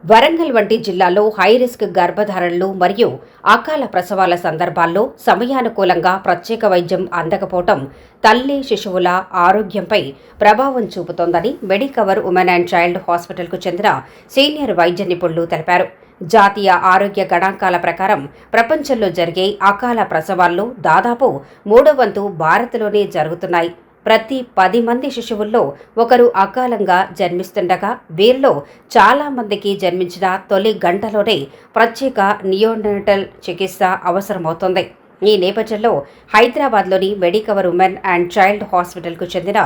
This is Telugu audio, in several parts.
వరంగల్ వంటి జిల్లాలో హైరిస్క్ గర్భధారణలు మరియు అకాల ప్రసవాల సందర్భాల్లో సమయానుకూలంగా ప్రత్యేక వైద్యం అందకపోవటం తల్లి శిశువుల ఆరోగ్యంపై ప్రభావం చూపుతోందని మెడికవర్ ఉమెన్ అండ్ చైల్డ్ హాస్పిటల్కు చెందిన సీనియర్ వైద్య నిపుణులు తెలిపారు. జాతీయ ఆరోగ్య గణాంకాల ప్రకారం ప్రపంచంలో జరిగే అకాల ప్రసవాల్లో దాదాపు 3/4 భారత్లోనే జరుగుతున్నాయి. ప్రతి 10 మంది శిశువుల్లో ఒకరు అకాలంగా జన్మిస్తుండగా వీరిలో చాలా మందికి జన్మించిన తొలి గంటలోనే ప్రత్యేక నియోనటల్ చికిత్స అవసరమవుతోంది. ఈ నేపథ్యంలో హైదరాబాద్లోని మెడికవర్ ఉమెన్ అండ్ చైల్డ్ హాస్పిటల్కు చెందిన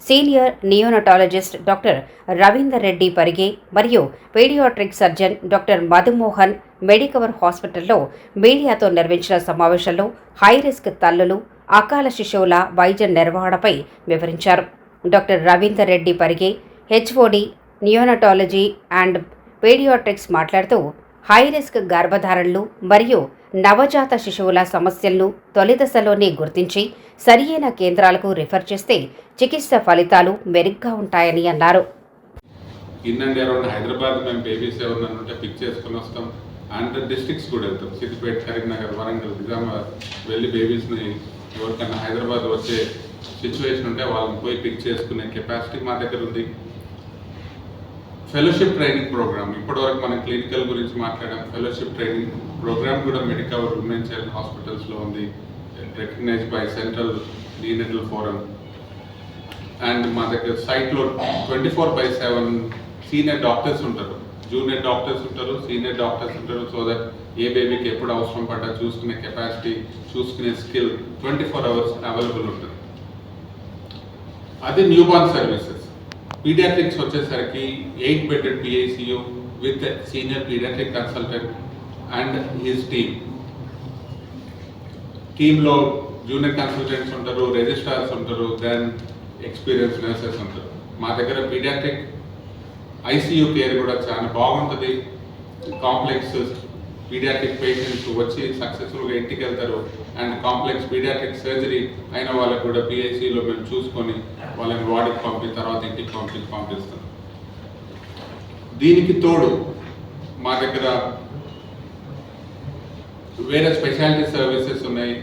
senior neonatologist doctor Ravinder Reddy Parige మరియు paediatric surgeon doctor Madhumohan Medicover హాస్పిటల్లో మీడియాతో నిర్వహించిన సమావేశంలో హైరిస్క్ తల్లులు, అకాల శిశువుల వైద్య నిర్వహణపై వివరించారు. Doctor Ravinder Reddy Parige, HOD neonatology and paediatrics మాట్లాడుతూ హైరిస్క్ గర్భధారణలు మరియు నవజాత శిశువుల సమస్యలను తొలి దశలోనే గుర్తించి సరియైన కేంద్రాలకు రిఫర్ చేస్తే చికిత్స ఫలితాలు మెరుగ్గా ఉంటాయని అన్నారు. హైదరాబాద్ మేము బేబీస్ ఎవరైనా ఉంటే పిక్ చేసుకుని వస్తాం. అండ్ డిస్ట్రిక్ట్స్ కూడా వెళ్తాం. సిద్దిపేట, కరీంనగర్, వరంగల్, నిజామాబాద్ వెళ్ళి బేబీస్ని ఎవరికైనా హైదరాబాద్ వచ్చే సిచ్యువేషన్ ఉంటే వాళ్ళని పోయి పిక్ చేసుకునే కెపాసిటీ మా దగ్గర ఉంది. ఫెలోషిప్ ట్రైనింగ్ ప్రోగ్రామ్, ఇప్పటివరకు మనం క్లినికల్ గురించి మాట్లాడాం. ఫెలోషిప్ ట్రైనింగ్ ప్రోగ్రామ్ కూడా మెడికవర్ ఉమెన్ చైల్డ్ హాస్పిటల్స్లో ఉంది, recognised by central neonatal forum. And మా దగ్గర సైట్లో 24/7 సీనియర్ డాక్టర్స్ ఉంటారు, జూనియర్ డాక్టర్స్ ఉంటారు, సీనియర్ డాక్టర్స్ ఉంటారు. సో దట్ ఏ బేబీకి ఎప్పుడు అవసరం పడ్డా చూసుకునే కెపాసిటీ, చూసుకునే స్కిల్ 24 hours అవైలబుల్ ఉంటుంది. అది న్యూబార్న్ సర్వీసెస్. పీడియాట్రిక్స్ వచ్చేసరికి 8-bedded PICU with senior paediatric consultant and his టీంలో జూనియర్ కన్సల్టెంట్స్ ఉంటారు, రిజిస్ట్రార్స్ ఉంటారు, దెన్ ఎక్స్పీరియన్స్ నర్సెస్ ఉంటారు. మా దగ్గర పీడియాట్రిక్ ICU కేర్ కూడా చాలా బాగుంటుంది. కాంప్లెక్స్ పీడియాట్రిక్ పేషెంట్స్ వచ్చి సక్సెస్ఫుల్గా ఇంటికి వెళ్తారు. అండ్ కాంప్లెక్స్ పీడియాట్రిక్ సర్జరీ అయిన వాళ్ళకు కూడా PICUలో మేము చూసుకొని వాళ్ళని వార్డుకి తర్వాత ఇంటికి పంపిస్తాం. దీనికి తోడు మా దగ్గర వేరే స్పెషాలిటీ సర్వీసెస్ ఉన్నాయి.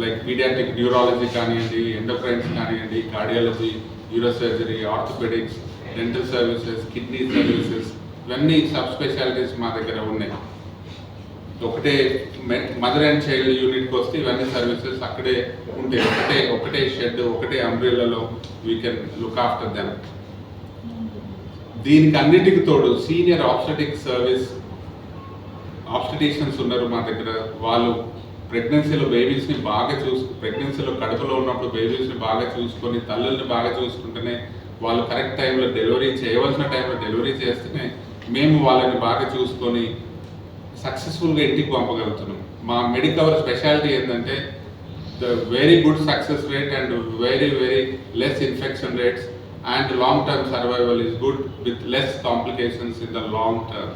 లైక్ పీడియాట్రిక్ న్యూరాలజీ కానివ్వండి, ఎండోక్రైన్స్ కానివ్వండి, cardiology, neuro surgery, orthopaedics, dental services, kidney services, ఇవన్నీ సబ్ స్పెషాలిటీస్ మా దగ్గర ఉన్నాయి. ఒకటే మదర్ అండ్ చైల్డ్ యూనిట్కి వస్తే ఇవన్నీ సర్వీసెస్ అక్కడే ఉంటాయి. ఒకటే షెడ్, ఒకటే అంబ్రెల్లాలో we can look after them. దీనికి అన్నిటికి తోడు సీనియర్ ఆబ్స్టెటిషియన్స్ ఉన్నారు మా దగ్గర. వాళ్ళు ప్రెగ్నెన్సీలో బేబీస్ని ప్రెగ్నెన్సీలో కడుపులో ఉన్నప్పుడు బేబీస్ని బాగా చూసుకొని, తల్లుల్ని బాగా చూసుకుంటేనే వాళ్ళు కరెక్ట్ టైంలో డెలివరీ చేయవలసిన టైంలో డెలివరీ చేస్తేనే మేము వాళ్ళని బాగా చూసుకొని సక్సెస్ఫుల్గా ఇంటికి పంపగలుగుతున్నాం. మా మెడికవర్ స్పెషాలిటీ ఏంటంటే the very good success rate and very less infection rates and long term survival is good with less complications in the long term.